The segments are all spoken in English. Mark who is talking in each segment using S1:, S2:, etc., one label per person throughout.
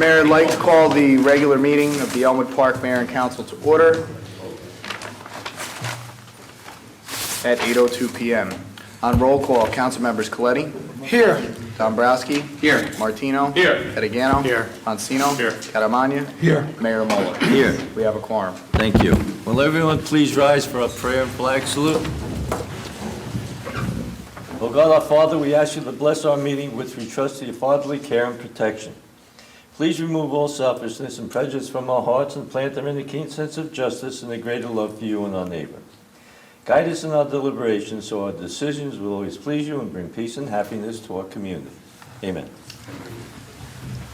S1: Mayor, I'd like to call the regular meeting of the Elmwood Park Mayor and Council to order at 8:02 p.m. On roll call, council members Coletti.
S2: Here.
S1: Dombrowski.
S2: Here.
S1: Martino.
S2: Here.
S1: Edagano.
S2: Here.
S1: Pansino.
S2: Here.
S1: Catamagna.
S2: Here.
S1: Mayor Muller.
S3: Here.
S1: We have a quorum.
S3: Thank you. Will everyone please rise for a prayer and flag salute? O God, our Father, we ask you to bless our meeting, which we trust to your fatherly care and protection. Please remove all selfishness and prejudice from our hearts and plant them in a keen sense of justice and a greater love for you and our neighbor. Guide us in our deliberations so our decisions will always please you and bring peace and happiness to our community. Amen.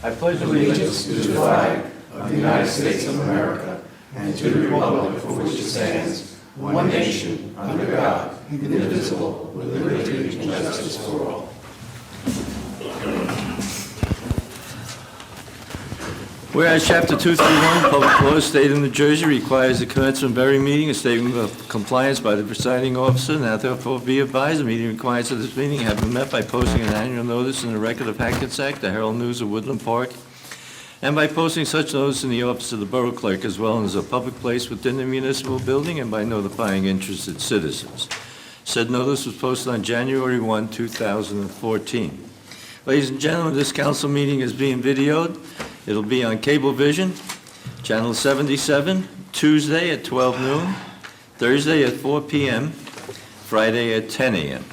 S3: I pledge allegiance
S4: to the flag of the United States of America and to the republic for which it stands, one nation, under God, indivisible, with liberty and justice for all.
S3: Whereas Chapter 231, Public Laws, State of New Jersey, requires the commencement of every meeting a statement of compliance by the presiding officer. Now therefore be advised, the meeting requirements of this meeting have been met by posting an annual notice in the Record of Hackensack, the Herald News of Woodland Park, and by posting such notice in the office of the Borough Clerk, as well as a public place within the municipal building, and by notifying interested citizens. Said notice was posted on January 1, 2014. Ladies and gentlemen, this council meeting is being videoed. It'll be on Cablevision, Channel 77, Tuesday at 12 noon, Thursday at 4 p.m., Friday at 10 a.m.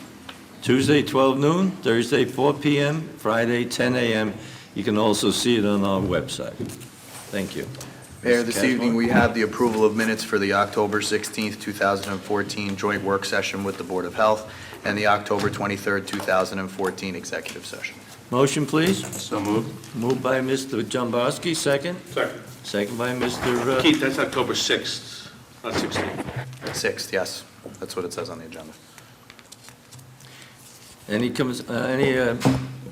S3: Tuesday, 12 noon, Thursday, 4 p.m., Friday, 10 a.m. You can also see it on our website. Thank you.
S1: Mayor,
S3: Mr.
S1: this
S3: Cashmore?
S1: evening we have the approval of minutes for the October 16th, 2014 joint work session with the Board of Health and the October 23rd, 2014 executive session.
S3: Motion, please.
S2: So moved.
S3: Moved by Mr. Jamborski, second.
S2: Second.
S3: Second by Mr.
S2: Keith, that's October 6th, not 16th.
S1: 6th, yes. That's what it says on the agenda.
S3: Any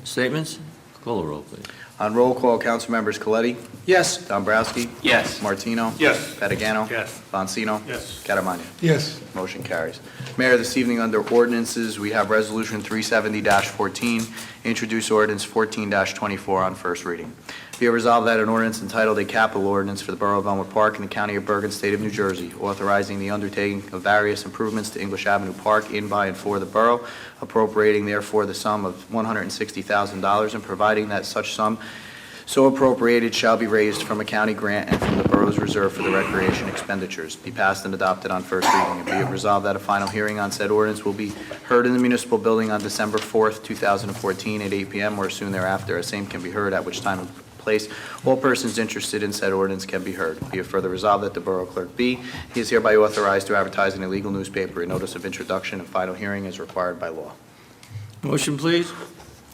S3: statements? Call the roll, please.
S1: On roll call, council members Coletti.
S2: Yes.
S1: Dombrowski.
S2: Yes.
S1: Martino.
S2: Yes.
S1: Patagano.
S2: Yes.
S1: Bonsino.
S2: Yes.
S1: Catamagna.
S2: Yes.
S1: Motion carries. Mayor, this evening under ordinances, we have Resolution 370-14, introduce ordinance 14-24 on first reading. Be it resolved that an ordinance entitled a capital ordinance for the Borough of Elmwood Park in the County of Bergen, State of New Jersey, authorizing the undertaking of various improvements to English Avenue Park in, by, and for the borough, appropriating therefore the sum of $160,000 and providing that such sum so appropriated shall be raised from a county grant and from the borough's reserve for the recreation expenditures. Be passed and adopted on first reading. And be it resolved that a final hearing on said ordinance will be heard in the municipal building on December 4th, 2014 at 8 p.m. or soon thereafter. A same can be heard, at which time and place all persons interested in said ordinance can be heard. Be it further resolved that the Borough Clerk be, he is hereby authorized to advertise in a legal newspaper a notice of introduction and final hearing as required by law.
S3: Motion, please.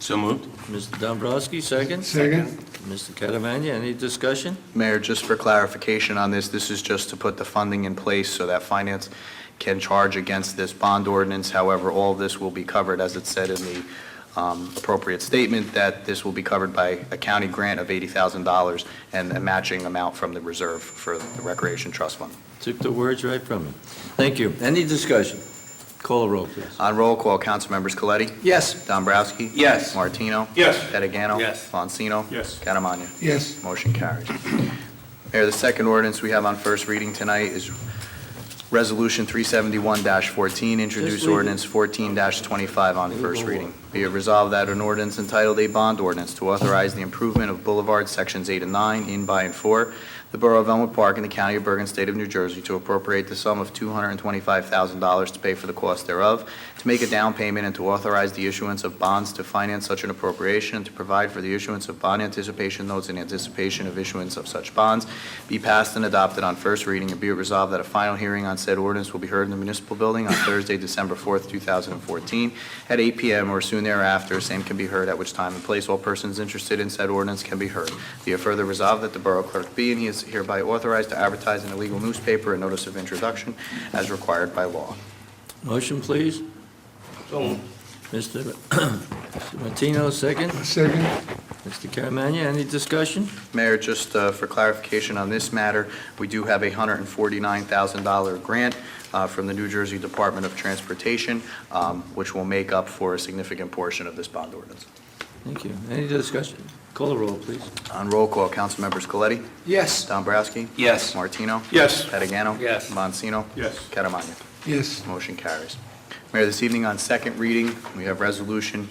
S2: So moved.
S3: Mr. Dombrowski, second.
S2: Second.
S3: Mr. Catamagna, any discussion?
S1: Mayor, just for clarification on this, this is just to put the funding in place so that finance can charge against this bond ordinance. However, all of this will be covered, as it said in the appropriate statement, that this will be covered by a county grant of $80,000 and a matching amount from the reserve for the Recreation Trust Fund.
S3: Took the words right from him. Thank you. Any discussion? Call the roll, please.
S1: On roll call, council members Coletti.
S2: Yes.
S1: Dombrowski.
S2: Yes.
S1: Martino.
S2: Yes.
S1: Pedagano.
S2: Yes.
S1: Bonsino.
S2: Yes.
S1: Catamagna.
S2: Yes.
S1: Motion carries. Mayor, the second ordinance we have on first reading tonight is Resolution 371-14, introduce
S3: Just leave it.
S1: ordinance 14-25 on first reading. Be it resolved that an ordinance entitled a bond ordinance to authorize the improvement of Boulevard Sections 8 and 9 in, by, and for the Borough of Elmwood Park in the County of Bergen, State of New Jersey, to appropriate the sum of $225,000 to pay for the cost thereof, to make a down payment and to authorize the issuance of bonds to finance such an appropriation, and to provide for the issuance of bond anticipation notes in anticipation of issuance of such bonds, be passed and adopted on first reading, and be it resolved that a final hearing on said ordinance will be heard in the municipal building on Thursday, December 4th, 2014, at 8 p.m. or soon thereafter. Same can be heard, at which time and place all persons interested in said ordinance can be heard. Be it further resolved that the Borough Clerk be, and he is hereby authorized to advertise in a legal newspaper a notice of introduction as required by law.
S3: Motion, please. Mr. Martino, second.
S2: Second.
S3: Mr. Caramagna, any discussion?
S1: Mayor, just for clarification on this matter, we do have a $149,000 grant from the New Jersey Department of Transportation, which will make up for a significant portion of this bond ordinance.
S3: Thank you. Any discussion? Call the roll, please.
S1: On roll call, Councilmembers Coletti?
S4: Yes.
S1: Dombrowski?
S2: Yes.
S1: Martino?
S2: Yes.
S1: Patagano?
S2: Yes.
S1: Bonsino?
S2: Yes.
S1: Catalano?
S4: Yes.
S1: Motion carries. Mayor, this evening on second reading, we have Resolution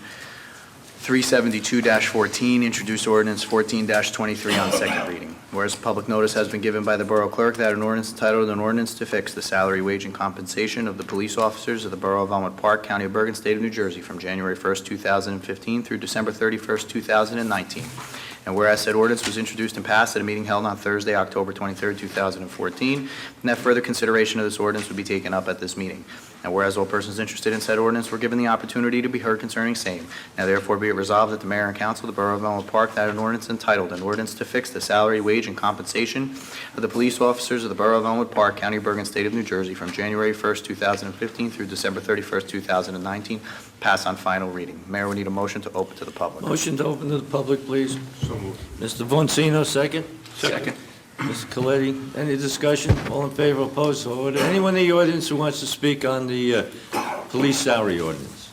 S1: 372-14, introduced ordinance 14-23 on second reading. Whereas public notice has been given by the Borough Clerk that an ordinance entitled "An Ordinance to Fix the Salary, Wage, and Compensation of the Police Officers of the Borough of Elmwood Park, County of Bergen, State of New Jersey from January 1st, 2015 through December 31st, 2019." And whereas said ordinance was introduced and passed at a meeting held on Thursday, October 23rd, 2014, and that further consideration of this ordinance would be taken up at this meeting. And whereas all persons interested in said ordinance were given the opportunity to be heard concerning same, now therefore be it resolved that the mayor and council of the Borough of Elmwood Park that an ordinance entitled "An Ordinance to Fix the Salary, Wage, and Compensation of the Police Officers of the Borough of Elmwood Park, County of Bergen, State of New Jersey from January 1st, 2015 through December 31st, 2019, pass on final reading." Mayor, we need a motion to open to the public.
S3: Motion to open to the public, please.
S2: So moved.
S3: Mr. Vonsino, second.
S2: Second.
S3: Mr. Coletti, any discussion? All in favor, opposed, so ordered. Anyone in the audience who wants to speak on the police salary ordinance?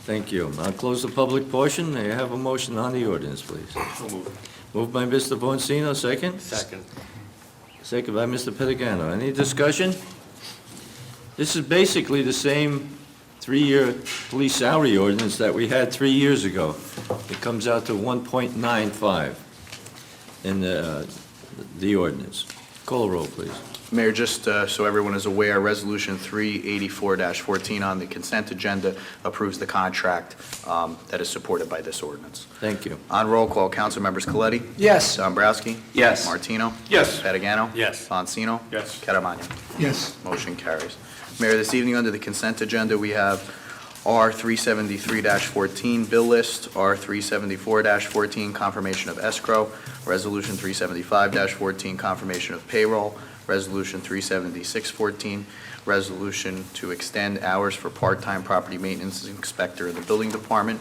S3: Thank you. I'll close the public portion. May I have a motion on the ordinance, please?
S2: So moved.
S3: Moved by Mr. Vonsino, second.
S2: Second.
S3: Second by Mr. Patagano. Any discussion? This is basically the same three-year police salary ordinance that we had 3 years ago. It comes out to 1.95 in the ordinance. Call the roll, please.
S1: Mayor, just so everyone is aware, Resolution 384-14 on the consent agenda approves the contract that is supported by this ordinance.
S3: Thank you.
S1: On roll call, Councilmembers Coletti?
S4: Yes.
S1: Dombrowski?
S2: Yes.
S1: Martino?
S2: Yes.
S1: Patagano?
S2: Yes.
S1: Bonsino?
S2: Yes.
S1: Catalano?
S4: Yes.
S1: Motion carries. Mayor, this evening under the consent agenda, we have R 373-14 bill list, R 374-14 confirmation of escrow, Resolution 375-14 confirmation of payroll, Resolution 376-14, resolution to extend hours for part-time property maintenance inspector in the building department,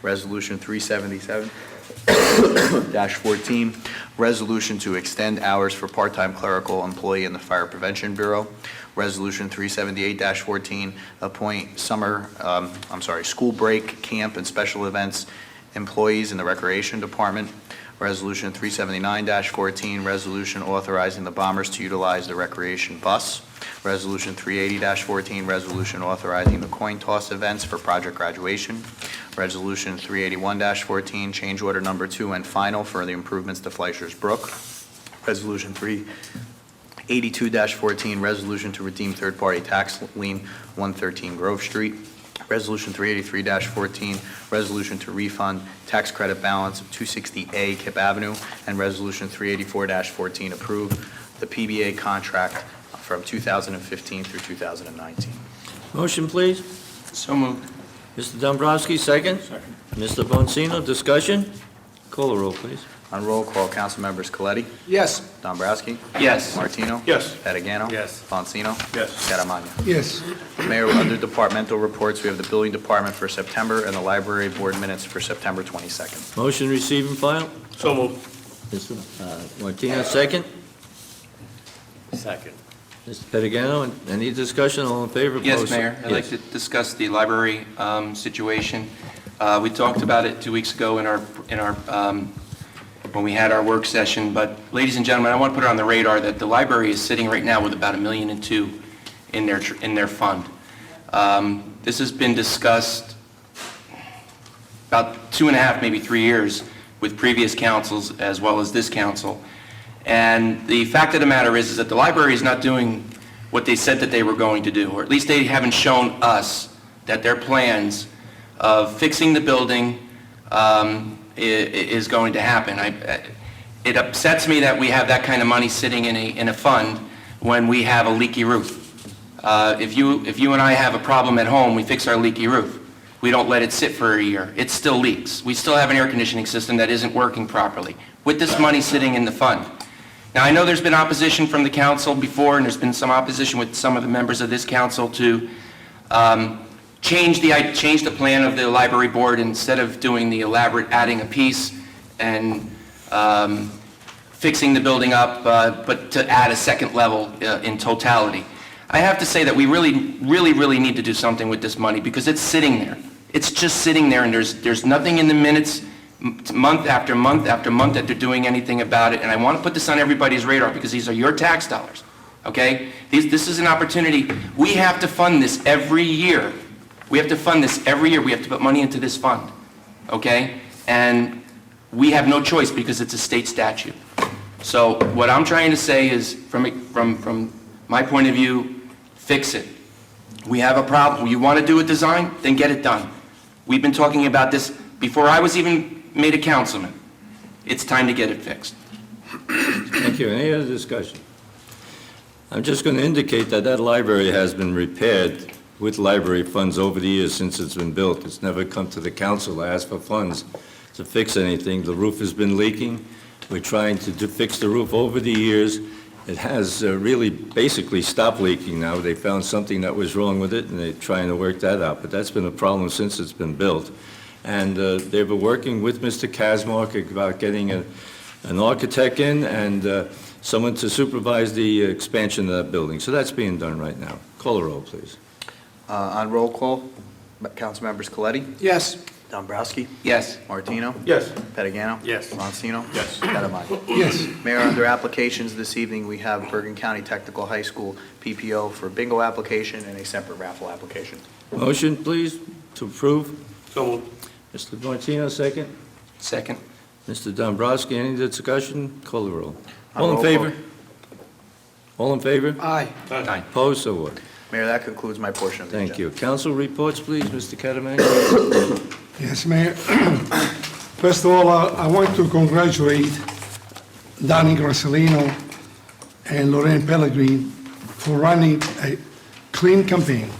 S1: Resolution 377-14, resolution to extend hours for part-time clerical employee in the Fire Prevention Bureau, Resolution 378-14, appoint school break, camp, and special events employees in the Recreation Department. Resolution 379-14, resolution authorizing the Bombers to utilize the recreation bus. Resolution 380-14, resolution authorizing the coin toss events for project graduation. Resolution 381-14, change order number 2 and final for the improvements to Fleischer's Brook. Resolution 382-14, resolution to redeem third-party tax lien 113 Grove Street. Resolution 383-14, resolution to refund tax credit balance of 260A Kip Avenue. And Resolution 384-14, approve the PBA contract from 2015 through 2019.
S3: Motion, please.
S2: So moved.
S3: Mr. Dombrowski, second.
S2: Second.
S3: Mr. Vonsino, discussion? Call the roll, please.
S1: On roll call, Councilmembers Coletti?
S4: Yes.
S1: Dombrowski?
S2: Yes.
S1: Martino?
S2: Yes.
S1: Patagano?
S2: Yes.
S1: Bonsino?
S2: Yes.
S1: Catalano?
S4: Yes.
S1: Mayor, under departmental reports, we have the Building Department for September and the Library Board minutes for September 22nd.
S3: Motion, receive and file.
S2: So moved.
S3: Mr. Martino, second.
S2: Second.
S3: Mr. Patagano, any discussion? All in favor?
S5: Yes,
S3: opposed?
S5: Mayor. I'd like
S3: Yes.
S5: to discuss the library situation. We talked about it 2 weeks ago in our when we had our work session. But, ladies and gentlemen, I want to put it on the radar that the library is sitting right now with about $1.2 million in their fund. This has been discussed about 2.5, maybe 3 years with previous councils as well as this council. And the fact of the matter is that the library is not doing what they said that they were going to do, or at least they haven't shown us that their plans of fixing the building is going to happen. It upsets me that we have that kind of money sitting in a fund when we have a leaky roof. If you and I have a problem at home, we fix our leaky roof. We don't let it sit for a year. It still leaks. We still have an air conditioning system that isn't working properly with this money sitting in the fund. Now, I know there's been opposition from the council before, and there's been some opposition with some of the members of this council to change the plan of the library board instead of doing the elaborate adding a piece and fixing the building up, but to add a second level in totality. I have to say that we really need to do something with this money because it's sitting there. It's just sitting there, and there's nothing in the minutes, month after month after month, that they're doing anything about it. And I want to put this on everybody's radar, because these are your tax dollars, okay? This is an opportunity. We have to fund this every year. We have to fund this every year. We have to put money into this fund, okay? And we have no choice, because it's a state statute. So what I'm trying to say is, from my point of view, fix it. We have a problem. You want to do a design? Then get it done. We've been talking about this before I was even made a councilman. It's time to get it fixed.
S3: Thank you. Any other discussion? I'm just going to indicate that that library has been repaired with library funds over the years since it's been built. It's never come to the council to ask for funds to fix anything. The roof has been leaking. We're trying to fix the roof over the years. It has really basically stopped leaking now. They found something that was wrong with it, and they're trying to work that out. But that's been a problem since it's been built. And they've been working with Mr. Kazmark about getting an architect in and someone to supervise the expansion of that building. So that's being done right now. Call the roll, please.
S1: On roll call, Councilmembers Coletti,
S4: Yes.
S1: Dombrowski,
S5: Yes.
S1: Martino,
S2: Yes.
S1: Pettigano.
S2: Yes.
S1: Roncino.
S2: Yes.
S1: Catavondo.
S4: Yes.
S1: Mayor, under applications this evening, we have Bergen County Technical High School PPO for bingo application and a separate raffle application.
S3: Motion, please, to approve.
S2: So moved.
S3: Mr. Martino, second.
S5: Second.
S3: Mr. Dombrowski, any discussion? Call the roll.
S1: On
S3: All in
S1: roll
S3: favor?
S1: call.
S3: All in favor?
S4: Aye.
S5: Aye.
S3: Opposed, so ordered.
S1: Mayor, that concludes my portion of the agenda.
S3: Thank you. Council reports, please, Mr. Catamani.
S6: Yes, Mayor. First of all, I want to congratulate Donnie Grassolino and Lorraine Pellegrini for running a clean campaign.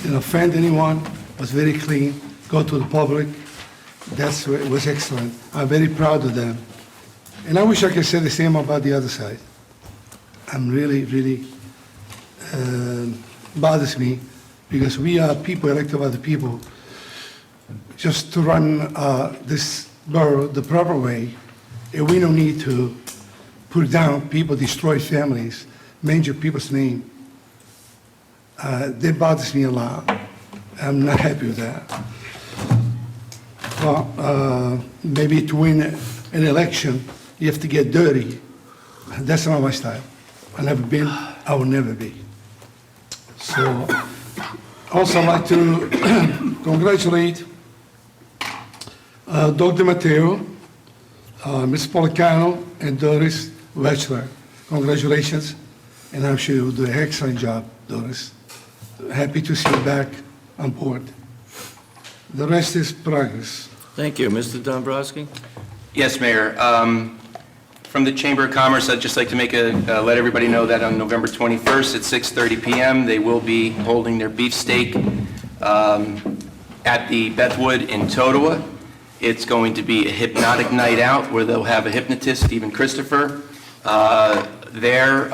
S6: Didn't offend anyone, was very clean, go to the public. It was excellent. I'm very proud of them. And I wish I could say the same about the other side. I'm really bothers me, because we are people elected by the people. Just to run this borough the proper way, and we don't need to put down people, destroy families, manger people's name. That bothers me a lot. I'm not happy with that. Well, maybe to win an election, you have to get dirty. That's not my style. I've never been, I will never be. So, also I'd like to congratulate Dr. Matteo, Ms. Policano, and Doris Wechsler. Congratulations, and I'm sure you'll do an excellent job, Doris. Happy to see you back on board. The rest is progress.
S3: Thank you. Mr. Dombrowski?
S5: Yes, Mayor. From the Chamber of Commerce, I'd just like to let everybody know that on November 21st at 6:30 p.m., they will be holding their beefsteak at the Bethwood in Totowa. It's going to be a hypnotic night out where they'll have a hypnotist, Stephen Christopher, there.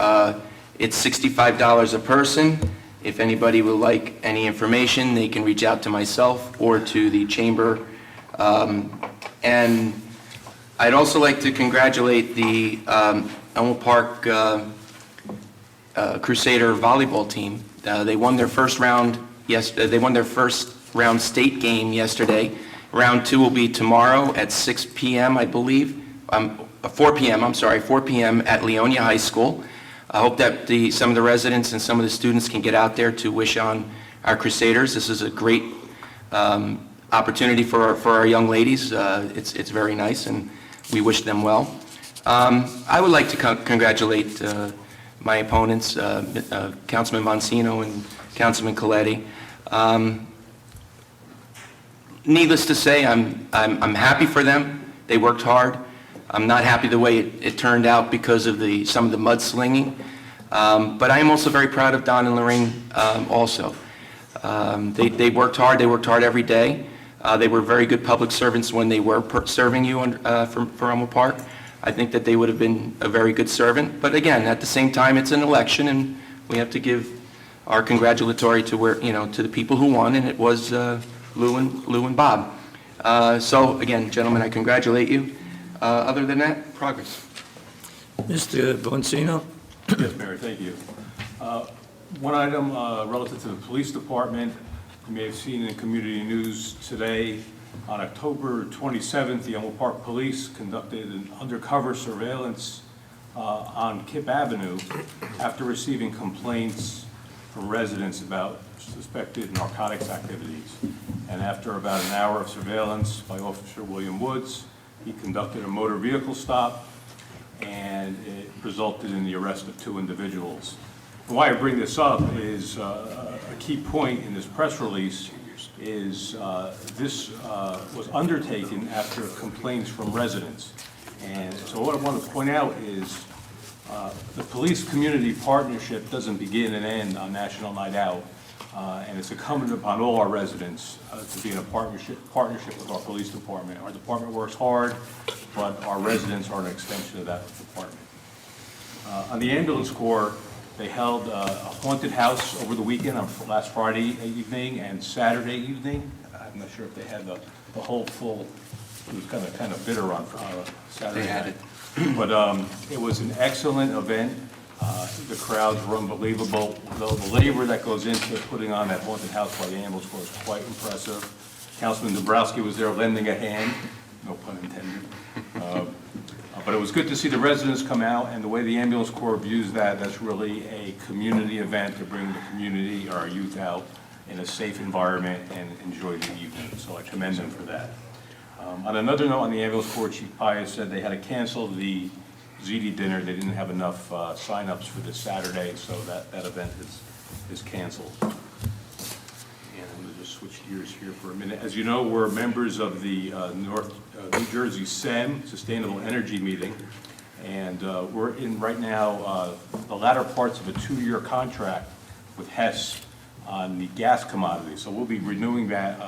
S5: It's $65 a person. If anybody would like any information, they can reach out to myself or to the Chamber. And I'd also like to congratulate the Elmwood Park Crusader volleyball team. They won their first round state game yesterday. Round 2 will be tomorrow at 6 p.m., I believe. 4 p.m., I'm sorry, 4 p.m. at Leonia High School. I hope that some of the residents and some of the students can get out there to wish on our Crusaders. This is a great opportunity for our young ladies. It's very nice, and we wish them well. I would like to congratulate my opponents, Councilman Monsino and Councilman Coletti. Needless to say, I'm happy for them. They worked hard. I'm not happy the way it turned out because of some of the mudslinging. But I am also very proud of Don and Lorraine also. They worked hard. They worked hard every day. They were very good public servants when they were serving you for Elmwood Park. I think that they would have been a very good servant. But again, at the same time, it's an election, and we have to give our congratulatory to the people who won, and it was Lou and Bob. So again, gentlemen, I congratulate you. Other than that, progress.
S3: Mr. Boncino?
S7: Yes, Mayor, thank you. One item relative to the police department, You may have seen in community news today, on October 27th, the Elmwood Park Police conducted an undercover surveillance on Kip Avenue after receiving complaints from residents about suspected narcotics activities. And after about an hour of surveillance by Officer William Woods, he conducted a motor vehicle stop, and it resulted in the arrest of 2 individuals. And why I bring this up is a key point in this press release is this was undertaken after complaints from residents. And so what I want to point out is the police-community partnership doesn't begin and end on National Night Out, and it's incumbent upon all our residents to be in a partnership with our police department. Our department works hard, but our residents are an extension of that department. On the ambulance corps, they held a haunted house over the weekend on last Friday evening and Saturday evening. I'm not sure if they had the whole full, it was kind of bitter on Saturday.
S5: They had
S7: night. But it was an excellent event. The crowds were unbelievable. The labor that goes into putting on that haunted house by the ambulance corps is quite impressive. Councilman Dabrowski was there lending a hand, no pun intended. But it was good to see the residents come out, and the way the ambulance corps views that, that's really a community event to bring the community, our youth out in a safe environment and enjoy the evening. So I commend them for that. On another note, on the ambulance corps, Chief Pius said they had to cancel the ZD dinner. They didn't have enough signups for this Saturday, so that event is canceled. And I'm going to just switch gears here for a minute. As you know, we're members of the New Jersey SEM, Sustainable Energy Meeting, and we're in right now the latter parts of a 2-year contract with Hess on the gas commodity. So we'll be renewing that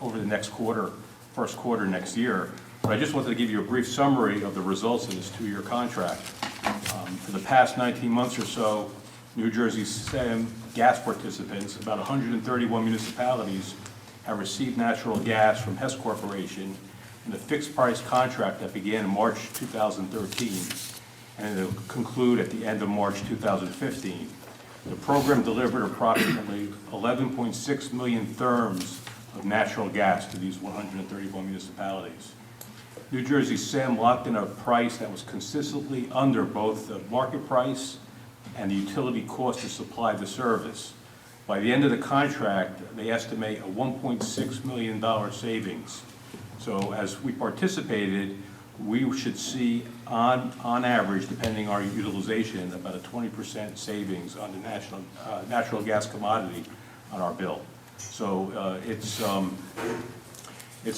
S7: over the next quarter, first quarter next year. But I just wanted to give you a brief summary of the results of this 2-year contract. For the past 19 months or so, New Jersey SEM gas participants, about 131 municipalities, have received natural gas from Hess Corporation in a fixed-price contract that began in March 2013, and it will conclude at the end of March 2015. The program delivered approximately 11.6 million therms of natural gas to these 131 municipalities. New Jersey SEM locked in a price that was consistently under both the market price and the utility cost to supply the service. By the end of the contract, they estimate a $1.6 million savings. So as we participated, we should see on average, depending on our utilization, about a 20% savings on the natural gas commodity on our bill. So it's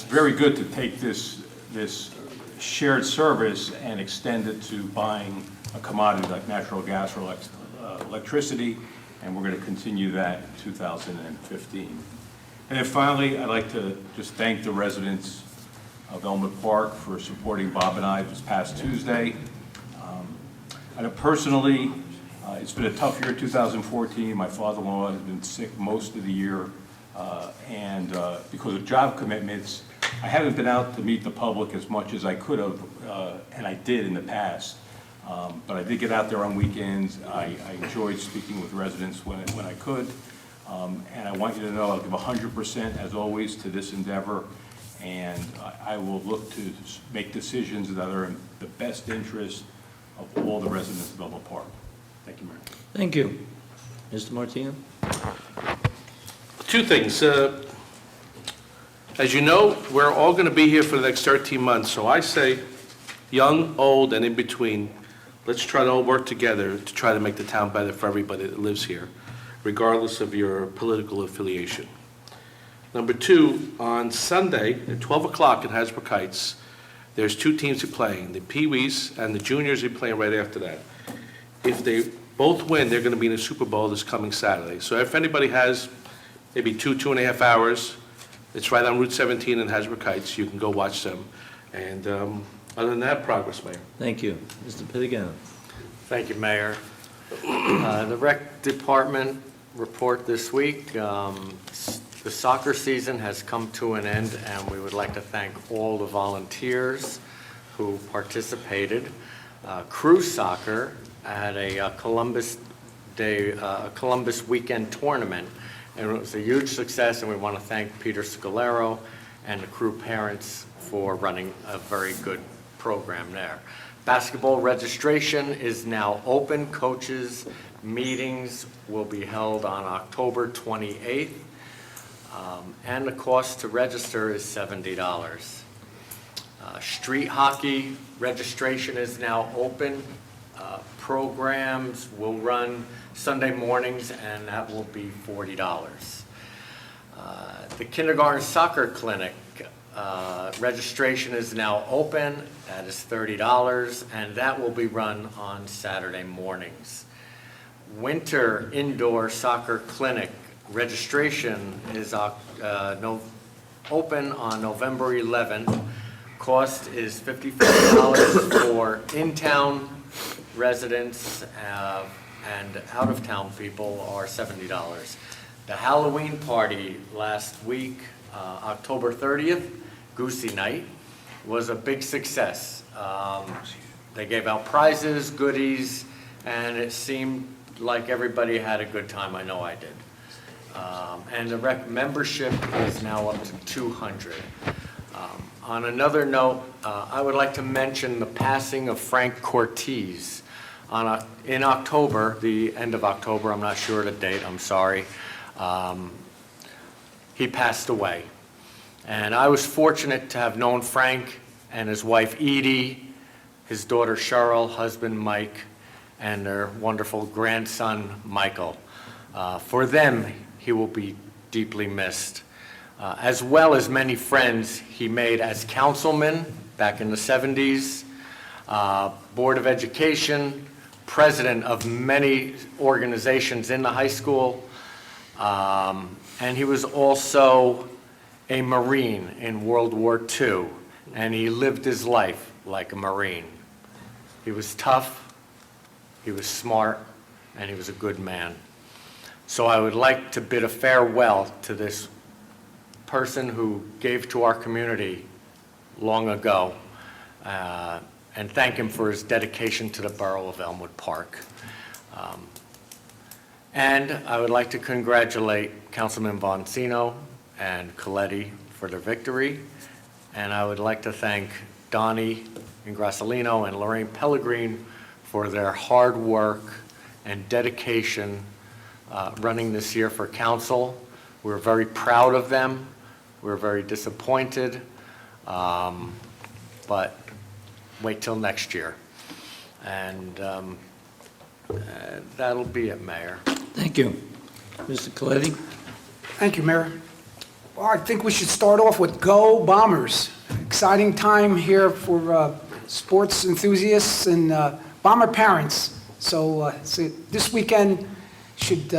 S7: very good to take this shared service and extend it to buying a commodity like natural gas or electricity, and we're going to continue that in 2015. And then finally, I'd like to just thank the residents of Elmwood Park for supporting Bob and I this past Tuesday. I know personally, it's been a tough year, 2014. My father-in-law has been sick most of the year, and because of job commitments, I haven't been out to meet the public as much as I could have, and I did in the past. But I did get out there on weekends. I enjoyed speaking with residents when I could. And I want you to know I'll give 100% as always to this endeavor, and I will look to make decisions that are in the best interest of all the residents of Elmwood Park. Thank you, Mayor.
S3: Thank you. Mr. Martino?
S2: 2 things. As you know, we're all going to be here for the next 13 months, so I say, young, old, and in between, let's try to all work together to try to make the town better for everybody that lives here, regardless of your political affiliation. Number 2, on Sunday at 12 o'clock in Hasbrook Heights, there's 2 teams who are playing. The Pee-wees and the juniors are playing right after that. If they both win, they're going to be in the Super Bowl this coming Saturday. So if anybody has maybe 2.5 hours, it's right on Route 17 in Hasbrook Heights. You can go watch them. And other than that, progress, Mayor.
S3: Thank you. Mr. Pitagano?
S8: Thank you, Mayor. The rec department report this week, the soccer season has come to an end, and we would like to thank all the volunteers who participated. Crew soccer had a Columbus weekend tournament, and it was a huge success, and we want to thank Peter Scalero and the crew parents for running a very good program there. Basketball registration is now open. Coaches' meetings will be held on October 28th, and the cost to register is $70. Street hockey registration is now open. Programs will run Sunday mornings, and that will be $40. The kindergarten soccer clinic registration is now open. That is $30, and that will be run on Saturday mornings. Winter indoor soccer clinic registration is open on November 11th. Cost is $55 for in-town residents, and out-of-town people are $70. The Halloween party last week, October 30th, Goosey Night, was a big success. They gave out prizes, goodies, and it seemed like everybody had a good time. I know I did. And the rec membership is now up to 200. On another note, I would like to mention the passing of Frank Cortez. In October, the end of October, I'm not sure the date, I'm sorry, he passed away. And I was fortunate to have known Frank and his wife Edie, his daughter Cheryl, husband Mike, and their wonderful grandson Michael. For them, he will be deeply missed, as well as many friends he made as councilman back in the 70s, Board of Education, president of many organizations in the high school, and he was also a Marine in World War II, and he lived his life like a Marine. He was tough, he was smart, and he was a good man. So I would like to bid a farewell to this person who gave to our community long ago, and thank him for his dedication to the borough of Elmwood Park. And I would like to congratulate Councilman Boncino and Coletti for their victory, and I would like to thank Donnie Ingrassalino and Lorraine Pellegrin for their hard work and dedication running this year for council. We're very proud of them. We're very disappointed, but wait till next year. And that'll be it, Mayor.
S3: Thank you. Mr. Coletti?
S4: Thank you, Mayor. Well, I think we should start off with Go Bombers. Exciting time here for sports enthusiasts and Bomber parents. So this weekend should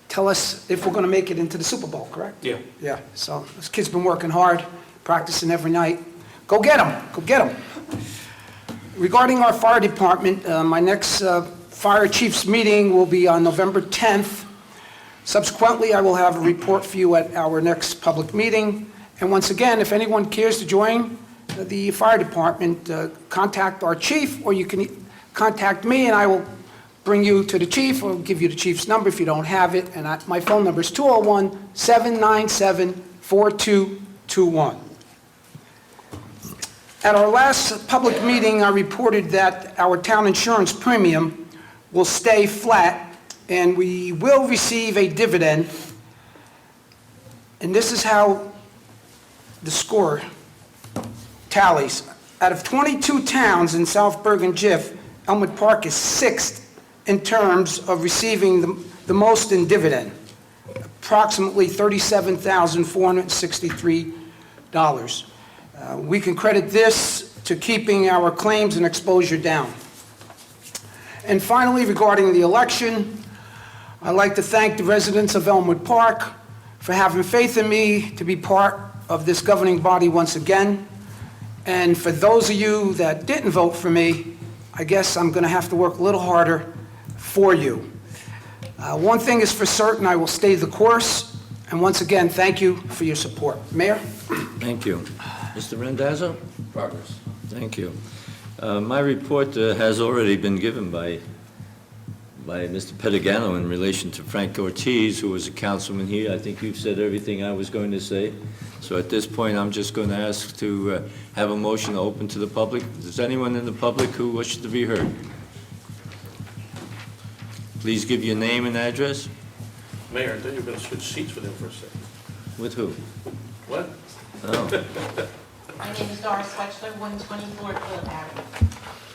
S4: tell us if we're going to make it into the Super Bowl, correct?
S2: Yeah.
S4: Yeah, so this kid's been working hard, practicing every night. Go get him, go get him. Regarding our fire department, my next fire chiefs meeting will be on November 10th. Subsequently, I will have a report for you at our next public meeting. And once again, if anyone cares to join the fire department, contact our chief, or you can contact me and I will bring you to the chief, or give you the chief's number if you don't have it. And my phone number is 201-797-4221. At our last public meeting, I reported that our town insurance premium will stay flat, and we will receive a dividend. And this is how the score tallies. Out of 22 towns in South Bergen Jiff, Elmwood Park is 6th in terms of receiving the most in dividend, approximately $37,463. We can credit this to keeping our claims and exposure down. And finally, regarding the election, I'd like to thank the residents of Elmwood Park for having faith in me to be part of this governing body once again. And for those of you that didn't vote for me, I guess I'm going to have to work a little harder for you. One thing is for certain, I will stay the course. And once again, thank you for your support. Mayor?
S3: Thank you. Mr. Randazzo? Progress. Thank you. My report has already been given by by Mr. Pedagano in relation to Frank Ortiz, who was a councilman here. I think you've said everything I was going to say. So at this point, I'm just going to ask to have a motion open to the public. Is there anyone in the public who wishes to be heard? Please give your name and address.
S2: Mayor, I thought you were going to switch seats with him for a second.
S3: With who?
S2: What?
S3: Oh,
S9: My name is Doris Wexler, 124 Phillip Avenue.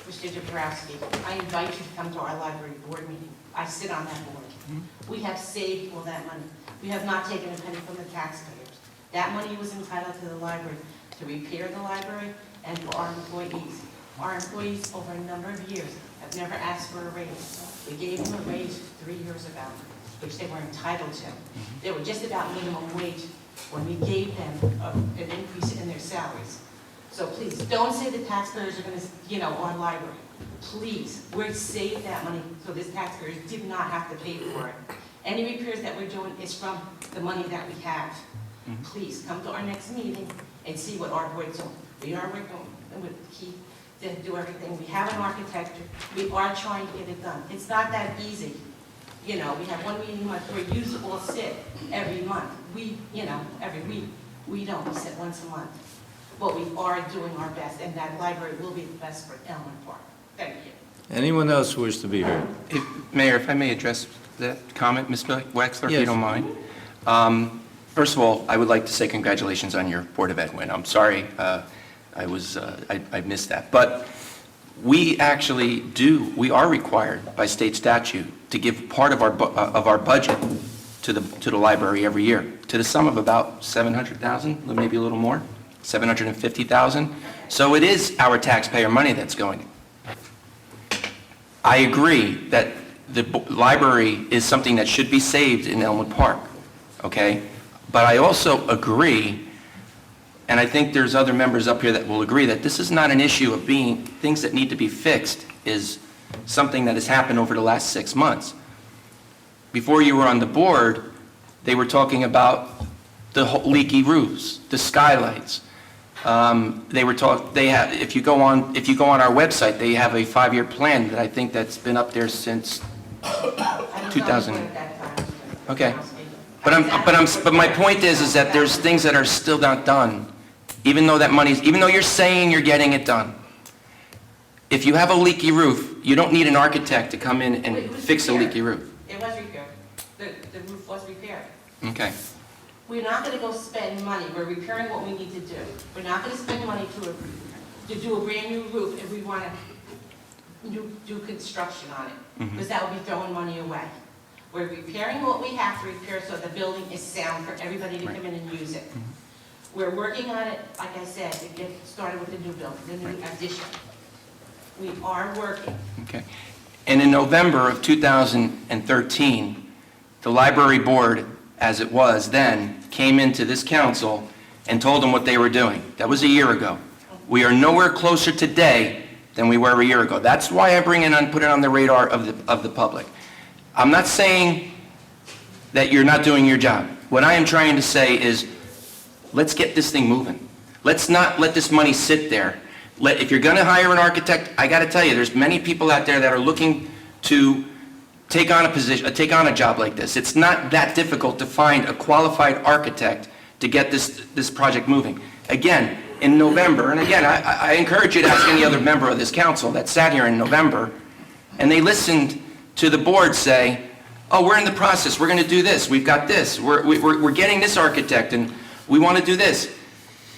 S9: Mr. Dabrowski, I invite you to come to our library board meeting. I sit on that board. We have saved all that money. We have not taken a penny from the taxpayers. That money was entitled to the library to repair the library and for our employees. Our employees, over a number of years, have never asked for a raise. We gave them a raise 3 years ago, which they were entitled to. They were just about minimum wage when we gave them an increase in their salaries. So please, don't say the taxpayers are going to, our library. Please, we're saved that money so this taxpayers did not have to pay for it. Any repairs that we're doing is from the money that we have. Please, come to our next meeting and see what our board's doing. We are working with Keith to do everything. We have an architect. We are trying to get it done. It's not that easy. We have one meeting a month where you all sit every month. Every week. We don't. We sit once a month. But we are doing our best, and that library will be the best for Elmwood Park. Thank you.
S3: anyone else wish to be heard?
S5: Mayor, if I may address that comment, Ms. Wexler, if you
S3: Yes.
S5: don't mind. First of all, I would like to say congratulations on your Board of Ed win. I'm sorry I missed that. But we actually we are required by state statute to give part of our budget to the library every year, to the sum of about $700,000, maybe a little more, $750,000. So it is our taxpayer money that's going. I agree that the library is something that should be saved in Elmwood Park, okay? But I also agree, and I think there's other members up here that will agree, that this is not an issue of things that need to be fixed is something that has happened over the last 6 months. Before you were on the board, they were talking about the leaky roofs, the skylights. If you go on our website, they have a 5-year plan that I think that's been up there since
S9: I don't
S5: 2000.
S9: know what that time is.
S5: Okay. But my point is that there's things that are still not done, even though you're saying you're getting it done. If you have a leaky roof, you don't need an architect to come in and
S9: It was
S5: fix a
S9: repaired.
S5: leaky roof.
S9: It was repaired. The roof was repaired.
S5: Okay.
S9: We're not going to go spend money. We're repairing what we need to do. We're not going to spend money to do a brand-new roof if we want to do construction on it, because that would be throwing money away. We're repairing what we have to repair so the building is sound for everybody to come in and use it. We're working on it, like I said, to get started with the new building, the new addition. We are working.
S5: Okay. And in November of 2013, the library board, as it was then, came into this council and told them what they were doing. That was a year ago. We are nowhere closer today than we were a year ago. That's why I put it on the radar of the public. I'm not saying that you're not doing your job. What I am trying to say is, let's get this thing moving. Let's not let this money sit there. If you're going to hire an architect, I got to tell you, there's many people out there that are looking to take on a job like this. It's not that difficult to find a qualified architect to get this project moving. Again, in November, and again, I encourage you to ask any other member of this council that sat here in November, and they listened to the board say, oh, we're in the process, we're going to do this, we've got this, we're getting this architect, and we want to do this.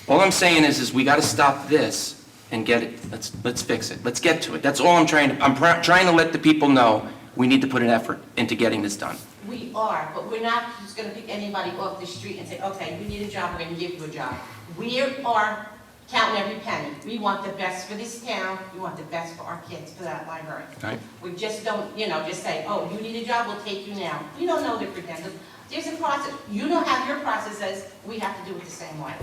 S5: All I'm saying is we got to stop this and get it. Let's fix it. Let's get to it. That's all I'm trying to. I'm trying to let the people know we need to put an effort into getting this done.
S9: We are, but we're not just going to pick anybody off the street and say, okay, you need a job, we're going to give you a job. We are counting every penny. We want the best for this town. We want the best for our kids, for that library.
S5: Right.
S9: We just don't, just say, oh, you need a job, we'll take you now. We don't know the credentials. There's a process. You know how your process says, we have to do it the same way.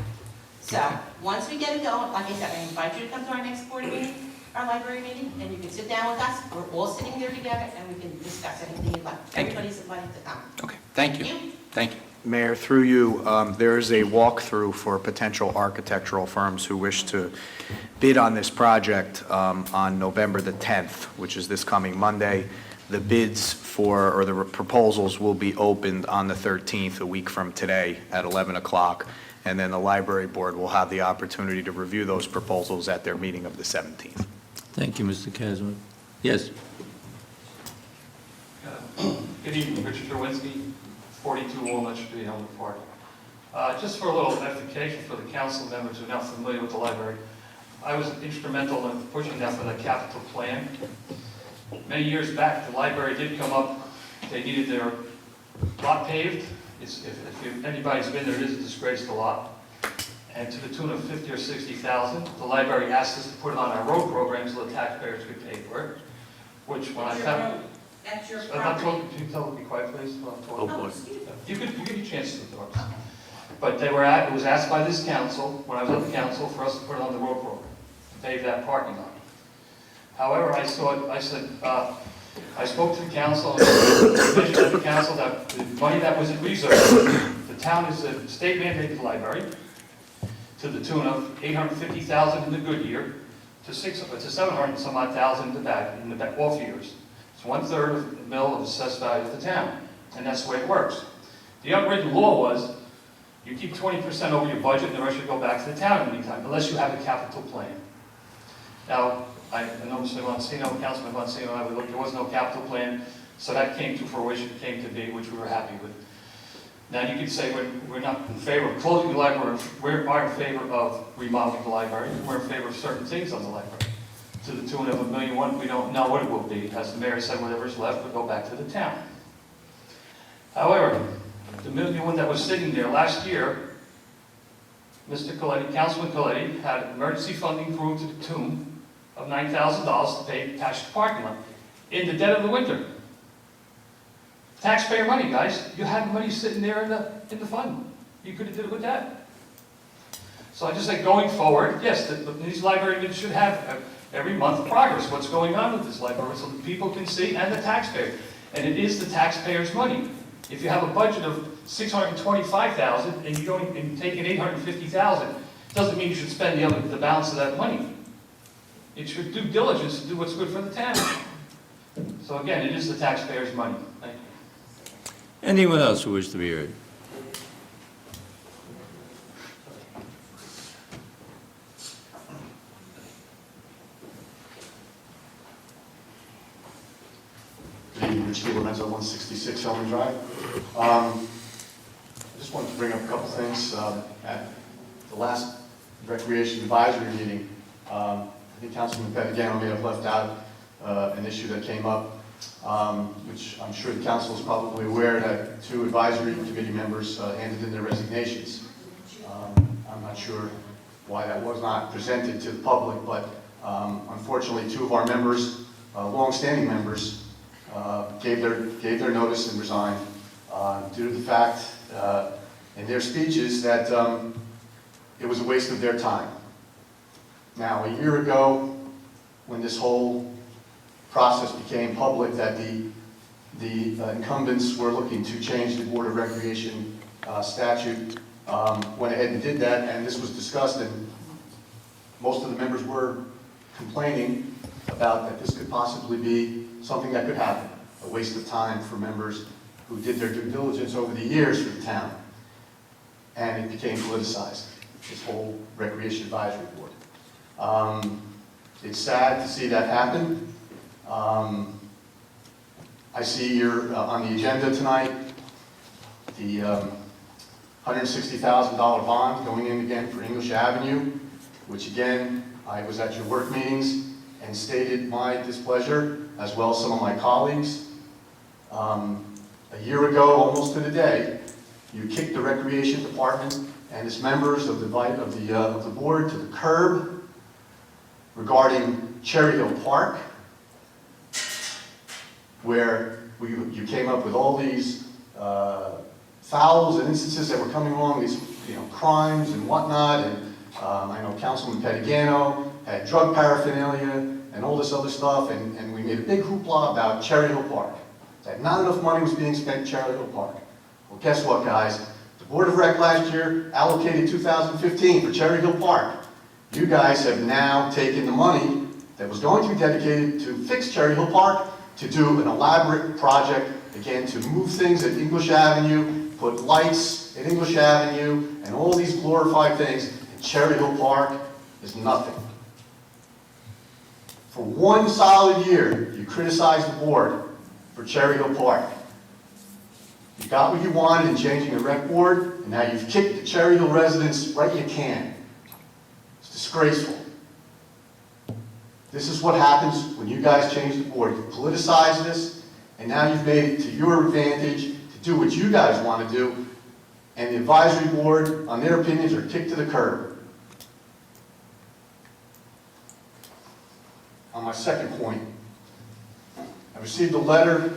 S9: So, once we get it going, like I said, I invite you to come to our next board meeting, our library meeting, and you can sit down with us. We're all sitting there together, and we can discuss anything you'd like.
S5: Thank you.
S9: Everybody's invited to come.
S5: Okay. Thank you.
S9: Thank you.
S5: Thank you.
S1: Mayor, through you, there is a walkthrough for potential architectural firms who wish to bid on this project on November the 10th, which is this coming Monday. The bids for, or the proposals will be opened on the 13th, a week from today, at 11 o'clock, and then the library board will have the opportunity to review those proposals at their meeting of the 17th.
S3: Thank you, Mr. Casman. Yes.
S10: Good evening, Richard Derwinski, 42 Walnut Street, Elmwood Park. Just for a little edification for the council members who are not familiar with the library, I was instrumental in pushing that for the capital plan. Many years back, the library did come up, they needed their lot paved. If anybody's been there, it is a disgraced lot. And to the tune of 50 or 60,000, the library asked us to put it on our road program so the taxpayers could pay for it, which when I found...
S9: That's your
S10: I'm not
S9: property.
S10: talking, can you tell them to be quiet, please? While I'm talking?
S3: Oh, boy.
S9: Excuse me.
S10: You get a chance to talk. But it was asked by this council, when I was on the council, for us to put it on the road program, to pave that parking lot. However, I spoke to the council, and the commission of the council, that the money that was in reserve, the town is a state mandated library, to the tune of $850,000 in the good year, to 700 and some odd thousand in the back off years. It's 1/3 of the mill of assessed value of the town, and that's the way it works. The unwritten law was, you keep 20% over your budget, and the rest should go back to the town in the meantime, unless you have a capital plan. Now, I know Mr. Monsino, Councilman Monsino, and I would look, there was no capital plan, so that came to fruition, came to be, which we were happy with. Now, you could say we're not in favor of closing the library, we are in favor of remodeling the library, we're in favor of certain things on the library. To the tune of $1.1 million, we don't know what it will be. As the mayor said, whatever's left will go back to the town. However, the $1 million that was sitting there last year, Mr. Coletti, Councilman Coletti, had emergency funding approved to the tune of $9,000 to pay attached parking lot in the dead of the winter. Taxpayer money, guys. You had money sitting there in the fund. You could have did it with that. So I just say going forward, yes, these librarians should have every month progress, what's going on with this library, so that people can see, and the taxpayer. And it is the taxpayers' money. If you have a budget of $625,000 and you're going and taking $850,000, doesn't mean you should spend the balance of that money. It's your due diligence to do what's good for the town. So again, it is the taxpayers' money. Thank you.
S3: Anyone else who wishes to be heard?
S11: Good evening, Rich Lorenzo, 166 Elm Drive. I just wanted to bring up a couple things. At the last Recreation Advisory meeting, I think Councilman Pettigano may have left out an issue that came up, which I'm sure the council is probably aware that 2 advisory committee members handed in their resignations. I'm not sure why that was not presented to the public, but unfortunately 2 of our members, long-standing members, gave their notice and resigned due to the fact in their speeches that it was a waste of their time. Now, a year ago, when this whole process became public, that the incumbents were looking to change the Board of Recreation statute, went ahead and did that, and this was discussed, and most of the members were complaining about that this could possibly be something that could happen, a waste of time for members who did their due diligence over the years for the town. And it became politicized, this whole Recreation Advisory Board. It's sad to see that happen. I see you're on the agenda tonight, the $160,000 bond going in again for English Avenue, which again, I was at your work meetings and stated my displeasure, as well as some of my colleagues. A year ago, almost to the day, you kicked the Recreation Department and its members of the board to the curb regarding Cherry Hill Park, where you came up with all these fouls and instances that were coming along, these crimes and whatnot, and I know Councilman Pettigano had drug paraphernalia and all this other stuff, and we made a big hoopla about Cherry Hill Park, that not enough money was being spent in Cherry Hill Park. Well, guess what, guys? The Board of Rec last year allocated 2015 for Cherry Hill Park. You guys have now taken the money that was going to be dedicated to fix Cherry Hill Park to do an elaborate project, again, to move things at English Avenue, put lights at English Avenue, and all these glorified things, and Cherry Hill Park is nothing. For one solid year, you criticized the board for Cherry Hill Park. You got what you wanted in changing the rec board, and now you've kicked the Cherry Hill residents right in the can. It's disgraceful. This is what happens when you guys change the board. You politicize this, and now you've made it to your advantage to do what you guys want to do, and the advisory board, on their opinions, are kicked to the curb. On my second point, I received a letter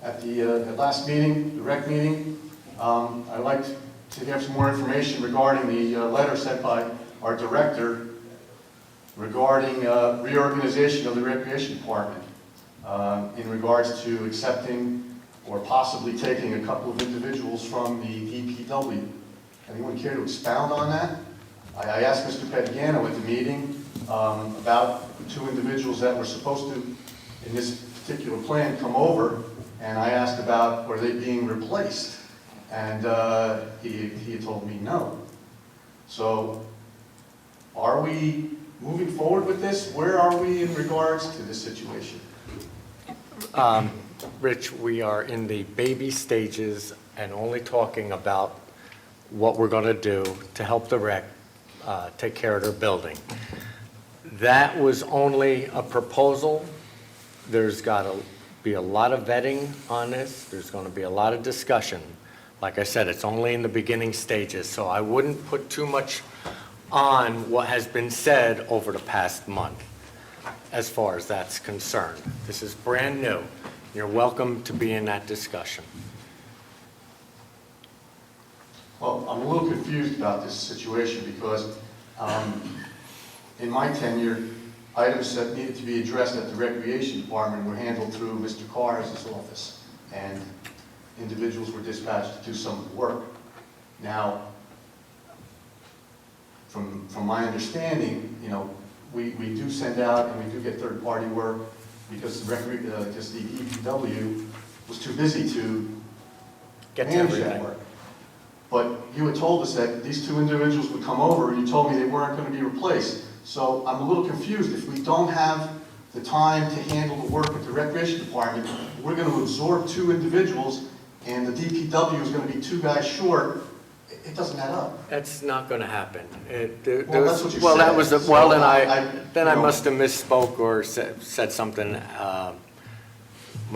S11: at the last meeting, the rec meeting. I'd like to have some more information regarding the letter sent by our director regarding reorganization of the recreation department in regards to accepting or possibly taking a couple of individuals from the DPW. Anyone care to expound on that? I asked Mr. Petigano at the meeting about two individuals that were supposed to, in this particular plan, come over, and I asked about, were they being replaced? And he had told me no. So, are we moving forward with this? Where are we in regards to this situation?
S8: Rich, we are in the baby stages and only talking about what we're going to do to help the rec take care of their building. That was only a proposal. There's got to be a lot of vetting on this. There's going to be a lot of discussion. Like I said, it's only in the beginning stages, so I wouldn't put too much on what has been said over the past month as far as that's concerned. This is brand new. You're welcome to be in that discussion.
S11: Well, I'm a little confused about this situation because in my tenure, items that needed to be addressed at the recreation department were handled through Mr. Carr's office, and individuals were dispatched to do some of the work. Now, from my understanding, you know, we do send out and we do get third-party work because the DPW was too busy to
S8: Get to
S11: manage that
S8: everything.
S11: work. But you had told us that these two individuals would come over, and you told me they weren't going to be replaced. So I'm a little confused. If we don't have the time to handle the work at the recreation department, we're going to absorb two individuals, and the DPW is going to be two guys short. It doesn't add up.
S8: That's not going to happen.
S11: Well, that's what you
S8: Well, that
S11: said.
S8: was,
S11: So
S8: well, then
S11: I
S8: I must have misspoke or said something. My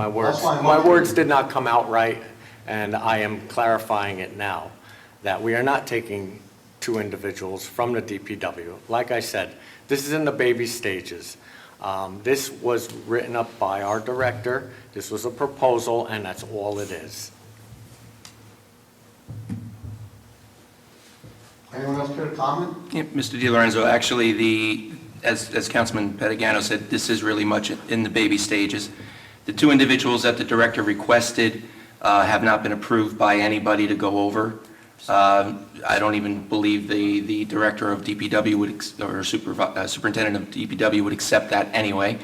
S11: That's why I'm
S8: my
S11: looking.
S8: words did not come out right, and I am clarifying it now, that we are not taking two individuals from the DPW. Like I said, this is in the baby stages. This was written up by our director. This was a proposal, and that's all it is.
S11: Anyone else care to comment?
S5: Yeah, Mr. DiLorenzo, actually, as Councilman Petigano said, this is really much in the baby stages. The two individuals that the director requested have not been approved by anybody to go over. I don't even believe the director of DPW would, or superintendent of DPW would accept that anyway.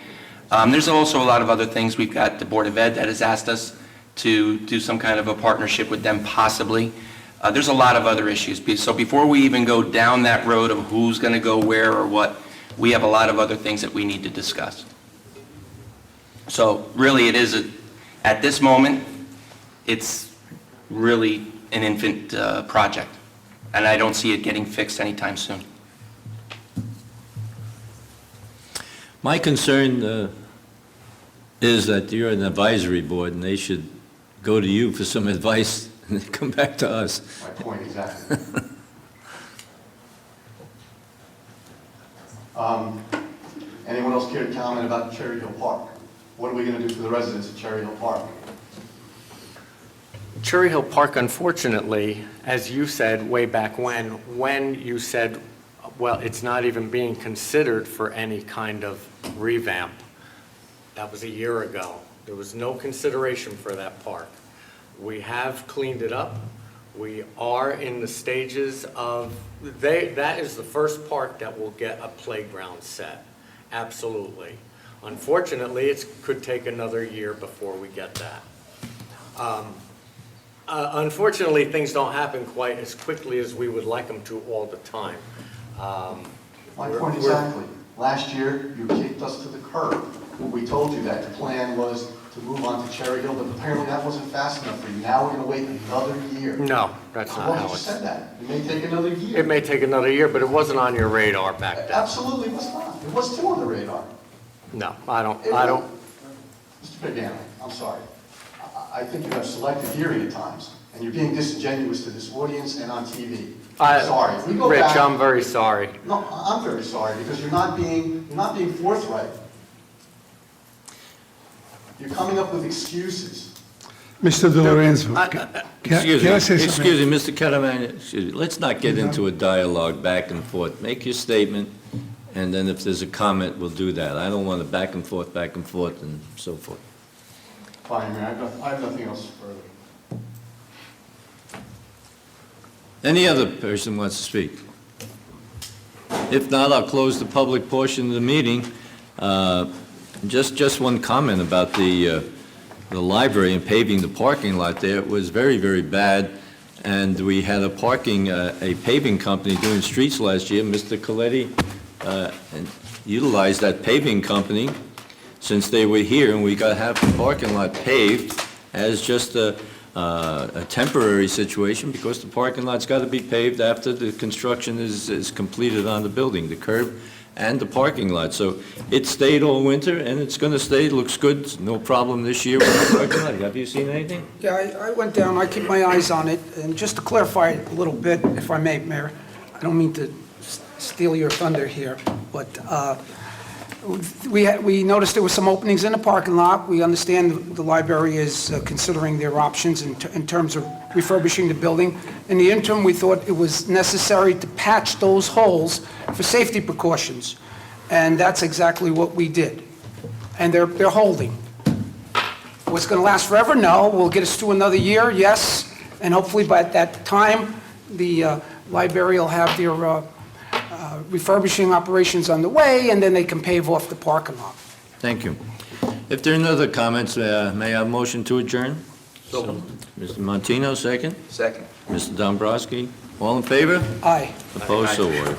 S5: There's also a lot of other things. We've got the Board of Ed that has asked us to do some kind of a partnership with them possibly. There's a lot of other issues. So before we even go down that road of who's going to go where or what, we have a lot of other things that we need to discuss. So really it is, at this moment, it's really an infant project, and I don't see it getting fixed anytime soon.
S3: My concern is that you're an advisory board, and they should go to you for some advice and then come back to us.
S11: My point exactly. Anyone else care to comment about Cherry Hill Park? What are we going to do for the residents of Cherry Hill Park?
S8: Cherry Hill Park, unfortunately, as you said way back when you said, well, it's not even being considered for any kind of revamp. That was a year ago. There was no consideration for that park. We have cleaned it up. We are in the stages of, that is the first park that will get a playground set, absolutely. Unfortunately, it could take another year before we get that. Unfortunately, things don't happen quite as quickly as we would like them to all the time.
S11: My point exactly. Last year, you kicked us to the curb. We told you that the plan was to move on to Cherry Hill, but apparently that wasn't fast enough for you. Now we're going to wait another year.
S8: No, that's not
S11: Well,
S8: how
S11: you
S8: it's...
S11: said that. It may take another year.
S8: It may take another year, but it wasn't on your radar back then.
S11: Absolutely was not. It was too on the radar.
S8: No, I don't,
S11: Mr. Pagano, I'm sorry. I think you have selective hearing at times, and you're being disingenuous to this audience and on TV. Sorry. If we go
S8: Rich,
S11: back-
S8: I'm very sorry.
S11: No, I'm very sorry, because you're not being forthright. You're coming up with excuses.
S6: Mr. De Lorenzo,
S3: Excuse
S6: can
S3: me,
S6: I say something?
S3: excuse me, Mr. Catamani, excuse me, let's not get into a dialogue back and forth. Make your statement, and then if there's a comment, we'll do that. I don't want to back and forth, and so forth.
S11: Fine, Mayor, I have nothing else further.
S3: Any other person wants to speak? If not, I'll close the public portion of the meeting. Just one comment about the library and paving the parking lot there. It was very, very bad, and we had a paving company doing streets last year. Mr. Coletti utilized that paving company since they were here, and we got half the parking lot paved as just a temporary situation, because the parking lot's got to be paved after the construction is completed on the building, the curb and the parking lot. So it stayed all winter, and it's going to stay. It looks good, no problem this year with the parking lot. Have you seen anything?
S4: Yeah, I went down, I keep my eyes on it, and just to clarify it a little bit, if I may, Mayor, I don't mean to steal your thunder here, but we noticed there were some openings in the parking lot. We understand the library is considering their options in terms of refurbishing the building. In the interim, we thought it was necessary to patch those holes for safety precautions, and that's exactly what we did. And they're holding. What's going to last forever? No. Will get us through another year? Yes. And hopefully by that time, the library will have their refurbishing operations underway, and then they can pave off the parking lot.
S3: Thank you. If there are no other comments, may I have a motion to adjourn? So, Mr. Montino, second.
S1: Second.
S3: Mr. Dombrowski, all in favor?
S4: Aye.
S3: Opposed, so ordered.